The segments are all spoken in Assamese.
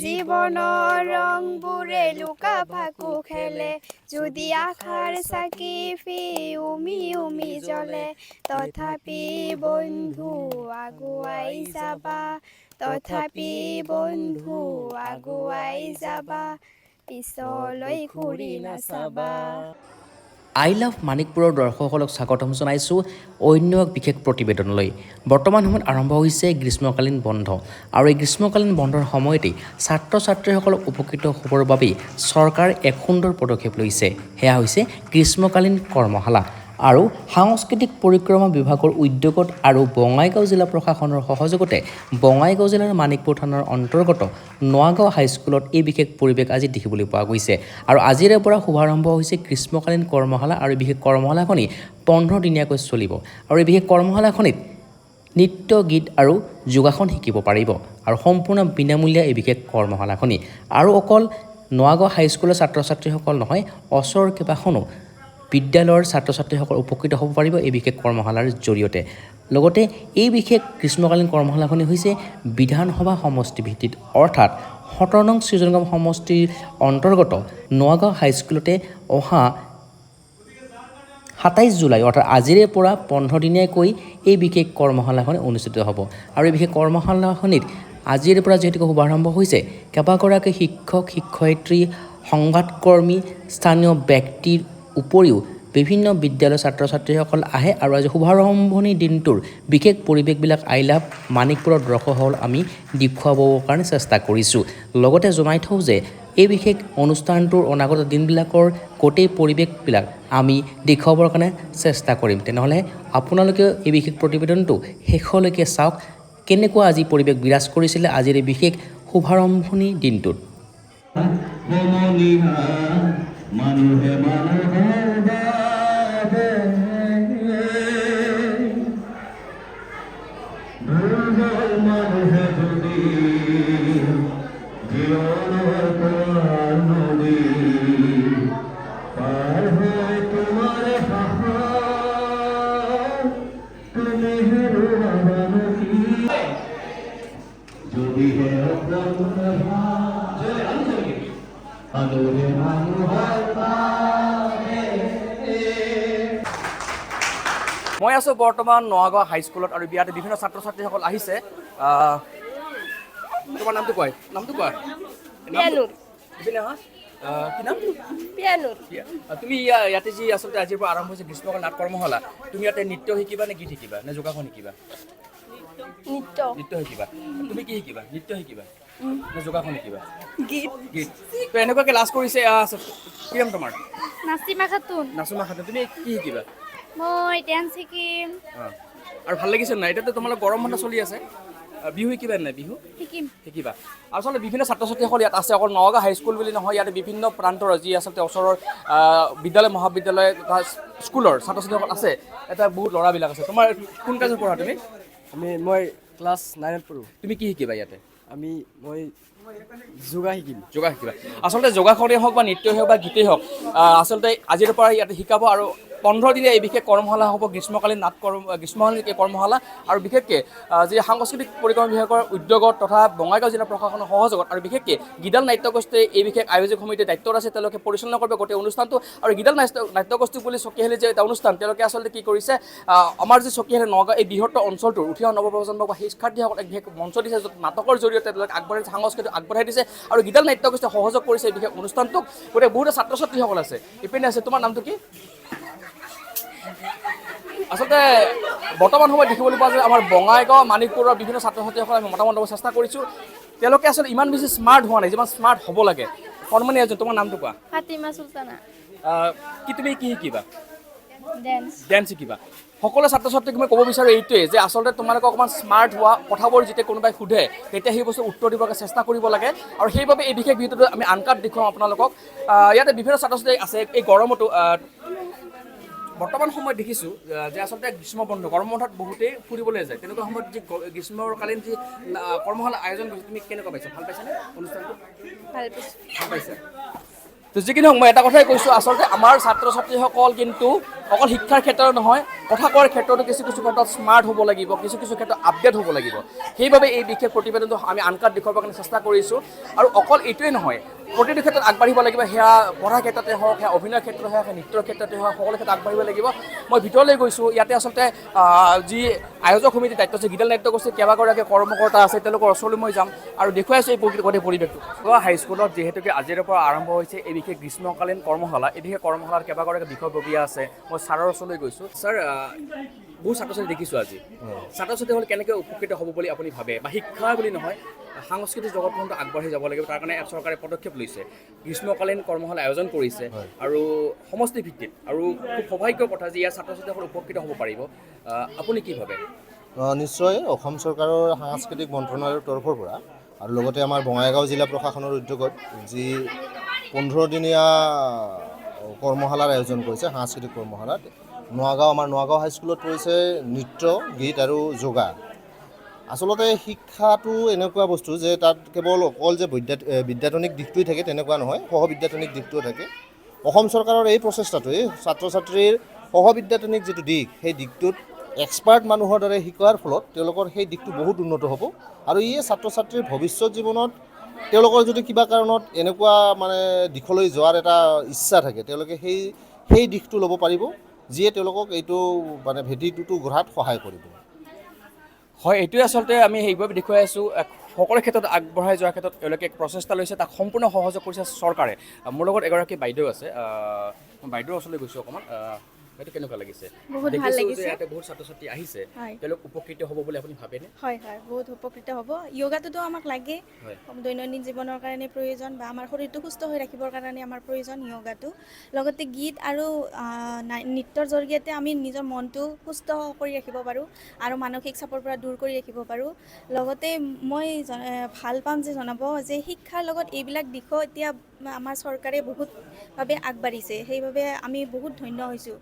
জীৱনৰ ৰংবোৰে লুকা ভাকু খেলে যদি আশাৰ চাকি উমি উমি জ্বলে তথাপি বন্ধু আগুৱাই যাবা তথাপি বন্ধু আগুৱাই যাবা পিছলৈ ঘূৰি নাচাবা আই লাভ মানিকপুৰৰ দৰ্শকসকলক স্বাগতম জনাইছোঁ অন্য এক বিশেষ প্ৰতিবেদনলৈ। বৰ্তমান সময়ত আৰম্ভ হৈছে গ্ৰীষ্মকালীন বন্ধ আৰু এই গ্ৰীষ্মকালীন বন্ধৰ সময়তেই ছাত্ৰ ছাত্ৰীসকলক উপকৃত হ'বৰ বাবেই চৰকাৰে এক সুন্দৰ পদক্ষেপ লৈছে। সেয়া হৈছে গ্ৰীষ্মকালীন কৰ্মশালা আৰু সাংস্কৃতিক পৰিক্ৰমা বিভাগৰ উদ্যোগত আৰু বঙাইগাঁও জিলা প্ৰশাসনৰ সহযোগতে বঙাইগাঁও জিলাৰ মানিকপুৰ থানাৰ অন্তৰ্গত নোৱাগাঁও হাইস্কুলত এই বিশেষ পৰিৱেশ আজি দেখিবলৈ পোৱা গৈছে আৰু আজিৰে পৰা শুভাৰম্ভ হৈছে গ্ৰীষ্মকালীন কৰ্মশালা আৰু বিশেষ কৰ্মশালাখনি 15 দিনীয়াকৈ চলিব আৰু এই বিশেষ কৰ্মশালাখনিত নৃত্য গীত আৰু যোগাসন শিকিব পাৰিব আৰু সম্পূৰ্ণ বিনামূলীয়া এই বিশেষ কৰ্মশালাখনি আৰু অকল নোৱাগাঁও হাইস্কুলৰ ছাত্ৰ ছাত্ৰীসকল নহয় ওচৰৰ কেইবাখনো বিদ্যালয়ৰ ছাত্ৰ ছাত্ৰীসকল উপকৃত হ'ব পাৰিব এই বিশেষ কৰ্মশালাৰ জৰিয়তে। লগতে এই বিশেষ গ্ৰীষ্মকালীন কৰ্মশালাখনি হৈছে বিধানসভা সমষ্টি ভিত্তিত অৰ্থাৎ 17 নং সৃজনগাঁও সমষ্টিৰ অন্তৰ্গত নোৱাগাঁও হাইস্কুলতে অহা 27 জুলাই অৰ্থাৎ আজিৰে পৰা 15 দিনীয়াকৈ এই বিশেষ কৰ্মশালাখনি অনুষ্ঠিত হ'ব আৰু এই বিশেষ কৰ্মশালাখনিত আজিৰে পৰা যিহেতু শুভাৰম্ভ হৈছে কেইবাগৰাকী শিক্ষক শিক্ষয়িত্ৰী সংবাদকৰ্মী স্থানীয় ব্যক্তিৰ উপৰিও বিভিন্ন বিদ্যালয়ৰ ছাত্ৰ ছাত্ৰীসকল আহে আৰু আজি শুভাৰম্ভণি দিনটোৰ বিশেষ পৰিৱেশবিলাক আই লাভ মানিকপুৰৰ দৰ্শকসকল আমি দেখুৱাবৰ কাৰণে চেষ্টা কৰিছোঁ। লগতে জনাই থওঁ যে এই বিশেষ অনুষ্ঠানটোৰ অনাগত দিনবিলাকৰ গোটেই পৰিৱেশবিলাক আমি দেখুৱাবৰ কাৰণে চেষ্টা কৰিম। তেনেহ'লে আপোনালোকেও এই বিশেষ প্ৰতিবেদনটো শেষলৈকে চাওক কেনেকুৱা আজি পৰিৱেশ বিৰাজ কৰিছিলে আজিৰ এই বিশেষ শুভাৰম্ভণি দিনটোত। মানুহে মানুহৰ বাবে দুৰ্বল মানুহে যদি জীৱনৰ পাৰ নদী পাৰ হৈ তোমাৰ সাহস তুমি হেৰুৱাবা নেকি যদিহে আদৰে মানুহৰ মই আছোঁ বৰ্তমান নোৱাগাঁও হাইস্কুলত আৰু ইয়াতে বিভিন্ন ছাত্ৰ ছাত্ৰীসকল আহিছে। তোমাৰ নামটো কোৱা তুমি ইয়াতে যি আচলতে আজিৰ পৰা আৰম্ভ হৈছে গ্ৰীষ্মকালীন নাট কৰ্মশালা তুমি ইয়াতে নৃত্য শিকিবা নে গীত শিকিবা নে যোগাসন শিকিবা? নৃত্য শিকিবা। তুমি কি শিকিবা? নৃত্য শিকিবা নে যোগাসন শিকিবা? গীত। তো এনেকুৱাকৈ লাজ কৰিছে কি নাম তোমাৰ? নাচিমা খাতুন। তুমি কি শিকিবা? মই ডান্স শিকিম। আৰু ভাল লাগিছে নাই? এতিয়াতো তোমালোক গৰম বন্ধ চলি আছে, বিহু শিকিবা নাই? বিহু শিকিবা। আচলতে বিভিন্ন ছাত্ৰ ছাত্ৰীসকল ইয়াত আছে, অকল নগাঁও হাইস্কুল বুলি নহয়, ইয়াতে বিভিন্ন প্ৰান্তৰ যি আচলতে ওচৰৰ বিদ্যালয় মহাবিদ্যালয় তথা স্কুলৰ ছাত্ৰ ছাত্ৰীসকল আছে। এটা বহুত ল'ৰাবিলাক আছে। তোমাৰ কোন ক্লাছত পঢ়া তুমি? মই ক্লাছ 9ত পঢ়োঁ। তুমি কি শিকিবা ইয়াতে? মই যোগা শিকিবা। আচলতে যোগাসনেই হওক বা নৃত্যই হওক বা গীতেই হওক আচলতে আজিৰ পৰা ইয়াতে শিকাব আৰু 15 দিনীয়া এই বিশেষ কৰ্মশালা হ'ব গ্ৰীষ্মকালীন গ্ৰীষ্মকালীন কৰ্মশালা আৰু বিশেষকৈ যি সাংস্কৃতিক পৰিক্ৰমা বিভাগৰ উদ্যোগত তথা বঙাইগাঁও জিলা প্ৰশাসনৰ সহযোগত আৰু বিশেষকৈ গীদাল নাট্যগোষ্ঠীয়ে এই বিশেষ আয়োজক সমিতিৰ দায়িত্বত আছে। তেওঁলোকে পৰিচালনা কৰিব গোটেই অনুষ্ঠানটো আৰু গীদাল নাট্যগোষ্ঠী বুলি চকীহালি যে এটা অনুষ্ঠান তেওঁলোকে আচলতে কি কৰিছে আমাৰ যি চকীহালি নগাঁও এই বৃহত্তৰ অঞ্চলটোৰ উঠি অহা নৱপ্ৰজন্মক বা শিক্ষাৰ্থীসকলক এক বিশেষ মঞ্চ দিছে, য'ত নাটকৰ জৰিয়তে তেওঁলোকে আগবঢ়াইছে, সংস্কৃতি আগবঢ়াই দিছে আৰু গীদাল নাট্যগোষ্ঠীয়ে সহযোগ কৰিছে এই বিশেষ অনুষ্ঠানটোক। গতিকে বহুতো ছাত্ৰ ছাত্ৰীসকল আছে ইপিনে আছে। তোমাৰ নামটো কি? আচলতে বৰ্তমান সময়ত দেখিবলৈ পোৱা যায় আমাৰ বঙাইগাঁও মানিকপুৰৰ বিভিন্ন ছাত্ৰ ছাত্ৰীসকলে আমি মতামত ল'ব চেষ্টা কৰিছোঁ। তেওঁলোকে আচলতে ইমান বেছি স্মাৰ্ট হোৱা নাই যিমান স্মাৰ্ট হ'ব লাগে। কণমানি এজন, তোমাৰ নামটো কোৱা? ফাতিমা চুলতানা। তুমি কি শিকিবা? ডেন্স শিকিবা। সকলো ছাত্ৰ ছাত্ৰীক মই ক'ব বিচাৰোঁ এইটোৱে যে আচলতে তোমালোকে অকণমান স্মাৰ্ট হোৱা, কথাবোৰ যেতিয়া কোনোবাই সোধে তেতিয়া সেই বস্তু উত্তৰ দিবলৈ চেষ্টা কৰিব লাগে আৰু সেইবাবে এই বিশেষ ভিডিঅ'টো আমি আনকাট দেখুৱাওঁ আপোনালোকক। ইয়াতে বিভিন্ন ছাত্ৰ ছাত্ৰী আছে। এই গৰমতো বৰ্তমান সময়ত দেখিছোঁ যে আচলতে গৰম বন্ধত বহুতেই ফুৰিবলৈ যায়। তেনেকুৱা সময়ত যি গ্ৰীষ্মকালীন যি কৰ্মশালা আয়োজন কৰিছে তুমি কেনেকুৱা পাইছা? ভাল পাইছানে অনুষ্ঠানটো? ভাল পাইছা? তো যিখিনি মই এটা কথাই কৈছোঁ আচলতে আমাৰ ছাত্ৰ ছাত্ৰীসকল কিন্তু অকল শিক্ষাৰ ক্ষেত্ৰত নহয় কথা কোৱাৰ ক্ষেত্ৰতো কিছু কিছু ক্ষেত্ৰত স্মাৰ্ট হ'ব লাগিব কিছু কিছু ক্ষেত্ৰত আপডেট হ'ব লাগিব সেইবাবে এই বিশেষ প্ৰতিবেদনটো আমি আনকাত দেখুৱাবৰ কাৰণে চেষ্টা কৰিছোঁ আৰু অকল এইটোৱে নহয় প্ৰতিটো ক্ষেত্ৰত আগবাঢ়িব লাগিব সেয়া পঢ়াৰ ক্ষেত্ৰতে হওক সেয়া অভিনয়ৰ ক্ষেত্ৰতে হওক সেয়া নৃত্যৰ ক্ষেত্ৰতে হওক সকলো ক্ষেত্ৰত আগবাঢ়িব লাগিব মই ভিতৰলৈ গৈছোঁ ইয়াতে আচলতে যি আয়োজক সমিতিৰ দায়িত্ব আছে গীতাল নাট্যগোষ্ঠীৰ কেইবাগৰাকী কৰ্মকৰ্তা আছে তেওঁলোকৰ ওচৰলৈ মই যাম আৰু দেখুৱাইছোঁ এই গোটেই পৰিৱেশটো হাইস্কুলত যিহেতুকে আজিৰে পৰা আৰম্ভ হৈছে এই বিশেষ গ্ৰীষ্মকালীন কৰ্মশালা এই বিশেষ কৰ্মশালাৰ কেইবাগৰাকী বিষয়ববীয়া আছে মই ছাৰৰ ওচৰলৈ গৈছোঁ ছাৰ বহু ছাত্ৰ ছাত্ৰী দেখিছোঁ আজি ছাত্ৰ ছাত্ৰীসকলে কেনেকৈ উপকৃত হ'ব বুলি আপুনি ভাবে বা শিক্ষা বুলি নহয় সাংস্কৃতিক জগতখনটো আগবাঢ়ি যাব লাগিব তাৰ কাৰণে চৰকাৰে পদক্ষেপ লৈছে গ্ৰীষ্মকালীন কৰ্মশালা আয়োজন কৰিছে আৰু সমষ্টি ভিত্তিত আৰু খুব সৌভাগ্যৰ কথা যে ইয়াৰ ছাত্ৰ ছাত্ৰীসকল উপকৃত হ'ব পাৰিব আপুনি কি ভাবে নিশ্চয় অসম চৰকাৰৰ সাংস্কৃতিক মন্ত্ৰণালয়ৰ তৰফৰ পৰা আৰু লগতে আমাৰ বঙাইগাঁও জিলা প্ৰশাসনৰ উদ্যোগত যি 15-দিনীয়া কৰ্মশালাৰ আয়োজন কৰিছে সাংস্কৃতিক কৰ্মশালাত আমাৰ নগাঁও হাইস্কুলত পৰিছে নৃত্য গীত আৰু যোগা আচলতে শিক্ষাটো এনেকুৱা বস্তু যে তাত কেৱল অকল যে বিদ্যাতনিক দিশটোৱে থাকে তেনেকুৱা নহয় সহবিদ্যাতনিক দিশটোও থাকে অসম চৰকাৰৰ এই প্ৰচেষ্টাটোৱে ছাত্ৰ ছাত্ৰীৰ সহবিদ্যাতনিক যিটো দিশ সেই দিশটোত এক্সপাৰ্ট মানুহৰ দ্বাৰা শিকোৱাৰ ফলত তেওঁলোকৰ সেই দিশটো বহুত উন্নত হ'ব আৰু ইয়ে ছাত্ৰ ছাত্ৰীৰ ভৱিষ্যত জীৱনত তেওঁলোকৰ যদি কিবা কাৰণত এনেকুৱা মানে দিশলৈ যোৱাৰ এটা ইচ্ছা থাকে তেওঁলোকে সেই দিশটো ল'ব পাৰিব যিয়ে তেওঁলোকক এইটো মানে ভেটিটোতো গঢ়াত সহায় কৰিব হয় এইটোৱে আচলতে আমি সেইভাবে দেখুৱাই আছোঁ সকলো ক্ষেত্ৰত আগবঢ়াই যোৱাৰ ক্ষেত্ৰত এওঁলোকে প্ৰচেষ্টা লৈছে তাক সম্পূৰ্ণ সহযোগ কৰিছে চৰকাৰে মোৰ লগত এগৰাকী বাইদেউ আছে মই বাইদেউৰ ওচৰলৈ গৈছোঁ অকণমান এইটো কেনেকুৱা লাগিছে বহুত ভাল লাগিছে ইয়াতে বহুত ছাত্ৰ ছাত্ৰী আহিছে তেওঁলোক উপকৃত হ'ব বুলি আপুনি ভাবেনে হয় হয় বহুত উপকৃত হ'ব য়োগাটোতো আমাক লাগে দৈনন্দিন জীৱনৰ কাৰণে প্ৰয়োজন বা আমাৰ শৰীৰটো সুস্থ হৈ ৰাখিবৰ কাৰণে আমাৰ প্ৰয়োজন য়োগাটো লগতে গীত আৰু নৃত্যৰ জৰিয়তে আমি নিজৰ মনটো সুস্থ কৰি ৰাখিব পাৰোঁ আৰু মানসিক চাপৰ পৰা দূৰ কৰি ৰাখিব পাৰোঁ লগতে মই ভাল পাম যে জনাব যে শিক্ষাৰ লগত এইবিলাক দিশো এতিয়া আমাৰ চৰকাৰে বহুতভাৱে আগবাঢ়িছে সেইবাবে আমি বহুত ধন্য হৈছোঁ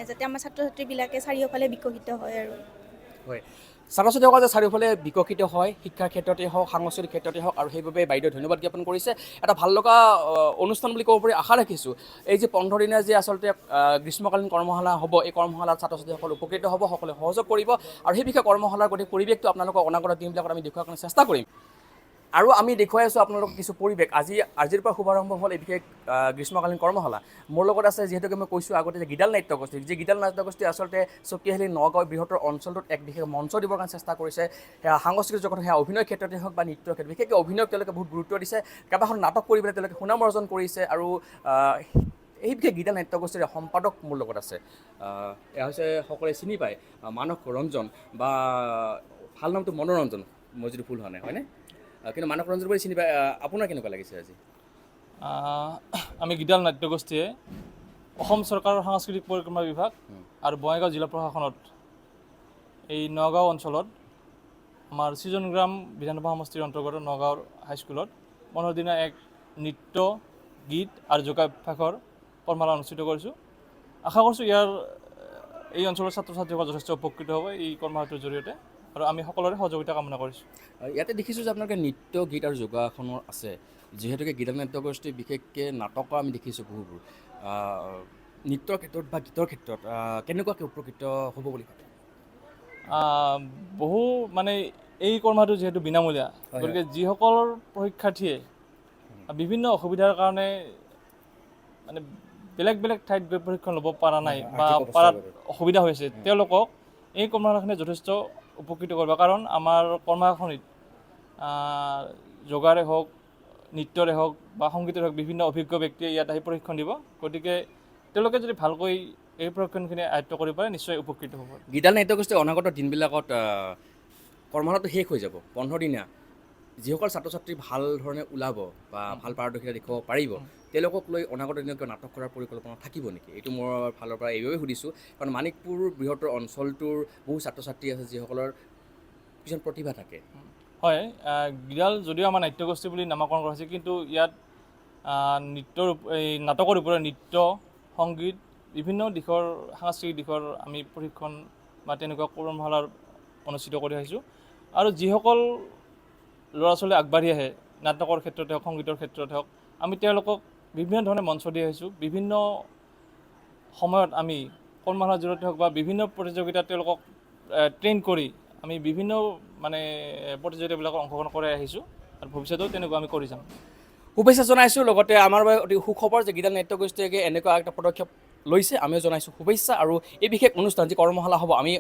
যাতে আমাৰ ছাত্ৰ ছাত্ৰীবিলাকে চাৰিওফালে বিকশিত হয় আৰু হয় ছাত্ৰ ছাত্ৰীসকল যে চাৰিওফালে বিকশিত হয় শিক্ষাৰ ক্ষেত্ৰতে হওক সাংস্কৃতিক ক্ষেত্ৰতে হওক আৰু সেইবাবে বাইদেউ ধন্যবাদ জ্ঞাপন কৰিছে এটা ভাল লগা অনুষ্ঠান বুলি ক'ব পাৰি আশা ৰাখিছোঁ এই যে 15 দিনীয়া যে আচলতে গ্ৰীষ্মকালীন কৰ্মশালা হ'ব এই কৰ্মশালাত ছাত্ৰ ছাত্ৰীসকল উপকৃত হ'ব সকলোৱে সহযোগ কৰিব আৰু সেই বিষয়ে কৰ্মশালাৰ গোটেই পৰিৱেশটো আপোনালোকক অনাগত দিনবিলাকত আমি দেখুওৱাৰ কাৰণে চেষ্টা কৰিম আৰু আমি দেখুৱাই আছোঁ আপোনালোকক কিছু পৰিৱেশ আজিৰ পৰা শুভাৰম্ভ হ'ল এই বিশেষ গ্ৰীষ্মকালীন কৰ্মশালা মোৰ লগত আছে যিহেতুকে মই কৈছোঁ আগতে যে গীতাল নাট্যগোষ্ঠী যি গীতাল নাট্যগোষ্ঠী আচলতে চকিয়াহী নগাঁও বৃহত্তৰ অঞ্চলটোত এক বিশেষ মঞ্চ দিবৰ কাৰণে চেষ্টা কৰিছে সেয়া সাংস্কৃতিক জগতত সেয়া অভিনয় ক্ষেত্ৰতে হওক বা নৃত্যৰ ক্ষেত্ৰত বিশেষকৈ অভিনয়ক তেওঁলোকে বহুত গুৰুত্ব দিছে কেইবাখন নাটক কৰি পেলাই তেওঁলোকে সুনাম অৰ্জন কৰিছে আৰু এই বিশেষ গীতাল নাট্যগোষ্ঠীৰ সম্পাদক মোৰ লগত আছে এয়া হৈছে সকলোৱে চিনি পায় মানস ৰঞ্জন বা ভাল নামটো মনোৰঞ্জন মই যদি ভুল হোৱা নাই হয়নে কিন্তু মানস ৰঞ্জন বুলি চিনি পায় আপোনাৰ কেনেকুৱা লাগিছে আজি আমি গীতাল নাট্যগোষ্ঠীয়ে অসম চৰকাৰৰ সাংস্কৃতিক পৰিক্ৰমা বিভাগ আৰু বঙাইগাঁও জিলা প্ৰশাসনত এই নগাঁও অঞ্চলত আমাৰ সৃজনগ্ৰাম বিধানসভা সমষ্টিৰ অন্তৰ্গত নগাঁৱৰ হাইস্কুলত 15 দিনীয়া এক নৃত্য গীত আৰু যোগাভ্যাসৰ কৰ্মশালা অনুষ্ঠিত কৰিছোঁ আশা কৰিছোঁ এই অঞ্চলৰ ছাত্ৰ ছাত্ৰীসকল যথেষ্ট উপকৃত হ'ব এই কৰ্মশালাটোৰ জৰিয়তে আৰু আমি সকলোৰে সহযোগিতা কামনা কৰিছোঁ ইয়াতে দেখিছোঁ যে আপোনালোকে নৃত্য গীত আৰু যোগাসনৰ আছে যিহেতুকে গীতাল নাট্যগোষ্ঠী বিশেষকৈ নাটকৰ আমি দেখিছোঁ বহুবোৰ নৃত্যৰ ক্ষেত্ৰত বা গীতৰ ক্ষেত্ৰত কেনেকুৱাকৈ উপকৃত হ'ব বুলি ভাবে বহু মানে এই কৰ্মশালাটো যিহেতু বিনামূলীয়া গতিকে যিসকল পৰীক্ষাৰ্থীয়ে বিভিন্ন অসুবিধাৰ কাৰণে মানে বেলেগ বেলেগ ঠাইত গৈ প্ৰশিক্ষণ ল'ব পৰা নাই বা পাৰাত অসুবিধা হৈছে তেওঁলোকক এই কৰ্মশালাখনে যথেষ্ট উপকৃত কৰিব কাৰণ আমাৰ কৰ্মশালাখনিত যোগাৰে হওক নৃত্যৰে হওক বা সংগীতৰে হওক বিভিন্ন অভিজ্ঞ ব্যক্তিয়ে ইয়াত আহি প্ৰশিক্ষণ দিব গতিকে তেওঁলোকে যদি ভালকৈ এই প্ৰশিক্ষণখিনি আয়ত্ব কৰিব পাৰে নিশ্চয় উপকৃত হ'ব গীতাল নাট্যগোষ্ঠীৰ অনাগত দিনবিলাকত কৰ্মশালাটো শেষ হৈ যাব 15 দিনীয়া যিসকল ছাত্ৰ ছাত্ৰী ভাল ধৰণে ওলাব বা ভাল পাৰদৰ্শিতা দেখুৱাব পাৰিব তেওঁলোকক লৈ অনাগত দিনত নাটক কৰাৰ পৰিকল্পনা থাকিব নেকি এইটো মোৰ ফালৰ পৰা এইবাবে সুধিছোঁ কাৰণ মানিকপুৰ বৃহত্তৰ অঞ্চলটোৰ বহু ছাত্ৰ ছাত্ৰী আছে যিসকলৰ কিছুমান প্ৰতিভা থাকে হয় গীতাল যদিও আমাৰ নাট্যগোষ্ঠী বুলি নামাকৰণ কৰা হৈছে কিন্তু ইয়াত এই নাটকৰ ওপৰত নৃত্য সংগীত বিভিন্ন দিশৰ সাংস্কৃতিক দিশৰ আমি প্ৰশিক্ষণ বা তেনেকুৱা কৰ্মশালাৰ অনুষ্ঠিত কৰি আহিছোঁ আৰু যিসকল ল'ৰা ছোৱালী আগবাঢ়ি আহে নাটকৰ ক্ষেত্ৰতে হওক সংগীতৰ ক্ষেত্ৰতে হওক আমি তেওঁলোকক বিভিন্ন ধৰণে মঞ্চ দি আহিছোঁ। বিভিন্ন সময়ত আমি কৰ্মশালাৰ জৰিয়তে হওক বা বিভিন্ন প্ৰতিযোগিতাত তেওঁলোকক ট্ৰেইন কৰি আমি বিভিন্ন মানে প্ৰতিযোগিতাবিলাকত অংশগ্ৰহণ কৰাই আহিছোঁ আৰু ভৱিষ্যতেও তেনেকুৱা আমি কৰি যাম। শুভেচ্ছা জনাইছোঁ। লগতে আমাৰ বাবে অতি সুখবৰ যে গীতাল নাট্যগোষ্ঠীয়ে এনেকুৱা এটা পদক্ষেপ লৈছে, আমিও জনাইছোঁ শুভেচ্ছা। আৰু এই বিশেষ অনুষ্ঠান যি কৰ্মশালা হ'ব আমি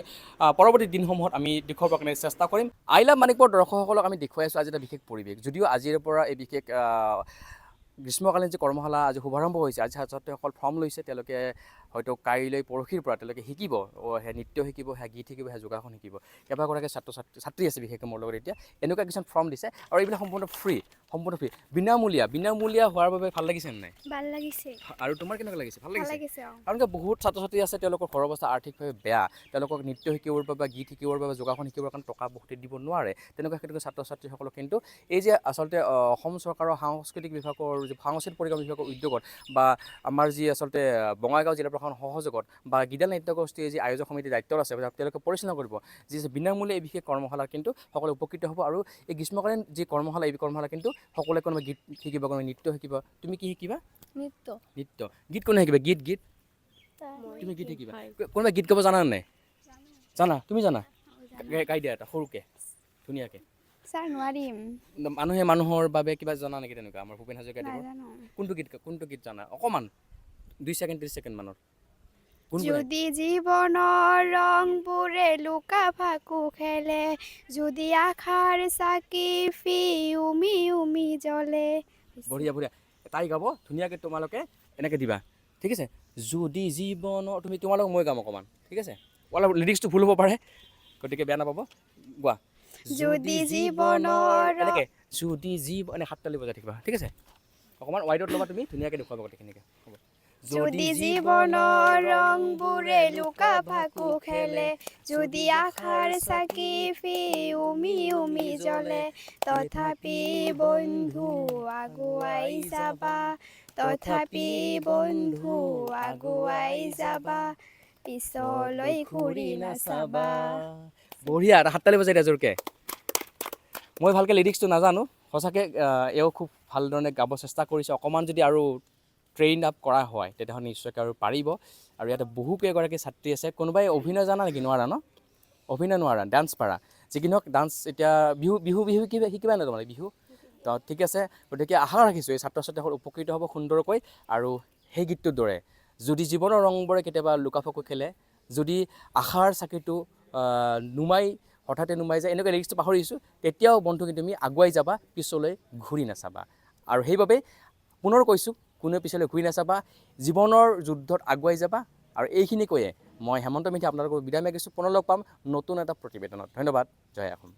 পৰৱৰ্তী দিনসমূহত আমি দেখুৱাবৰ কাৰণে চেষ্টা কৰিম। আই লাভ মানিকপুৰ দৰ্শকসকলক আমি দেখুৱাই আছোঁ আজি এটা বিশেষ পৰিৱেশ, যদিও আজিৰ পৰা এই বিশেষ গ্ৰীষ্মকালীন যি কৰ্মশালা আজি শুভাৰম্ভ হৈছে, আজি ছাত্ৰ ছাত্ৰীসকল ফৰ্ম লৈছে, তেওঁলোকে হয়তো কাইলৈ পৰহিৰ পৰা তেওঁলোকে শিকিব, সেই নৃত্য শিকিব, সেই গীত শিকিব, সেই যোগাসন শিকিব। কেইবাগৰাকী ছাত্ৰী আছে বিশেষকৈ মোৰ লগত এতিয়া, এনেকুৱা কিছুমান ফৰ্ম দিছে আৰু এইবিলাক সম্পূৰ্ণ ফ্ৰী, বিনামূলীয়া হোৱাৰ বাবে ভাল লাগিছে নাই? ভাল লাগিছে। আৰু তোমাৰ কেনেকুৱা লাগিছে? ভাল লাগিছে। অঁ। কাৰণ বহুত ছাত্ৰ ছাত্ৰী আছে, তেওঁলোকৰ ঘৰৰ অৱস্থা আৰ্থিকভাৱে বেয়া, তেওঁলোকক নৃত্য শিকিবৰ বাবে, গীত শিকিবৰ বাবে, যোগাসন শিকিবৰ কাৰণে টকা বহুত দিব নোৱাৰে। তেনেকুৱা ক্ষেত্ৰত ছাত্ৰ ছাত্ৰীসকলক কিন্তু এই যে আচলতে অসম চৰকাৰৰ সাংস্কৃতিক বিভাগৰ যি সাংস্কৃতিক পৰিক্ৰমা বিভাগৰ উদ্যোগত বা আমাৰ যি আচলতে বঙাইগাঁও জিলা প্ৰশাসনৰ সহযোগত বা গীতাল নাট্যগোষ্ঠীৰ যি আয়োজক সমিতিৰ দায়িত্ব আছে, তেওঁলোকে পৰিচালনা কৰিব যি বিনামূলীয়া এই বিশেষ কৰ্মশালা, কিন্তু সকলোৱে উপকৃত হ'ব। আৰু এই গ্ৰীষ্মকালীন যি কৰ্মশালা, এই কৰ্মশালা কিন্তু সকলোৱে কোনোবা গীত শিকিব, কোনোবা নৃত্য শিকিব। তুমি কি শিকিবা? নৃত্য। গীত কোনে শিকিবা? গীত তুমি গীত শিকিবা। কোনোবা গীত গাব জানা নাই? জানা? তুমি জানা? গাই দিয়া এটা সৰুকৈ ধুনীয়াকৈ। ছাৰ নোৱাৰিম। মানুহে মানুহৰ বাবে কিবা জানা নেকি তেনেকুৱা? আমাৰ ভূপেন হাজৰিকা দেৱৰ কোনটো গীত জানা? অকণমান 2 ছেকেণ্ড 30 ছেকেণ্ড মানৰ। যদি জীৱনৰ ৰংবোৰে লুকা ফাকু খেলে, যদি আশাৰ চাকি উমি জ্বলে। বঢ়িয়া। তাই গাব ধুনীয়াকৈ, তোমালোকে এনেকৈ দিবা, ঠিক আছে? যদি জীৱনৰ, তোমালোকক মই গাম অকণমান, ঠিক আছে? অলপ লিৰিক্সটো ভুল হ'ব পাৰে, গতিকে বেয়া নাপাব। গোৱা। যদি জীৱনৰ এনেকৈ যদি এনে হাততালি বজাই থাকিবা, ঠিক আছে? অকণমান ৱাইডত ল'বা, তুমি ধুনীয়াকৈ দেখুৱাবা গোটেইখিনিকে। হ'ব। যদি জীৱনৰ ৰংবোৰে লুকা ফাকু খেলে, যদি আশাৰ চাকি উমি জ্বলে, তথাপি বন্ধু আগুৱাই যাবা, পিছলৈ ঘূৰি নাচাবা। বঢ়িয়া, এটা হাততালি বজাই দিয়া জোৰকৈ। মই ভালকৈ লিৰিক্সটো নাজানো, সঁচাকৈ এওঁ খুব ভালধৰণে গাব চেষ্টা কৰিছে। অকণমান যদি আৰু ট্ৰেইন আপ কৰা হয় তেতিয়াহ'লে নিশ্চয়কৈ আৰু পাৰিব। আৰু ইয়াতে বহুকেইগৰাকী ছাত্ৰী আছে। কোনোবাই অভিনয় জানা নেকি? নোৱাৰা ন? অভিনয় নোৱাৰা, ডান্স পাৰা। যি কি নহওক, ডান্স এতিয়া বিহু শিকিবা নাই তোমালোকে? বিহু তো ঠিক আছে। গতিকে আশা ৰাখিছোঁ এই ছাত্ৰ ছাত্ৰীসকল উপকৃত হ'ব সুন্দৰকৈ। আৰু সেই গীতটোৰ দৰে, যদি জীৱনৰ ৰংবোৰে কেতিয়াবা লুকাফাকু খেলে, যদি আশাৰ চাকিটো হঠাতে নুমাই যায়, এনেকুৱা লিৰিক্সটো পাহৰিছোঁ, তেতিয়াও বন্ধু কিন্তু তুমি আগুৱাই যাবা, পিছলৈ ঘূৰি নাচাবা। আৰু সেইবাবে পুনৰ কৈছোঁ, কোনেও পিছলৈ ঘূৰি নাচাবা, জীৱনৰ যুদ্ধত আগুৱাই যাবা। আৰু এইখিনি কৈয়ে মই হেমন্ত মিঠি আপোনালোকক বিদায় মাগিছোঁ। পুনৰ লগ পাম নতুন এটা প্ৰতিবেদনত। ধন্যবাদ। জয় অসম।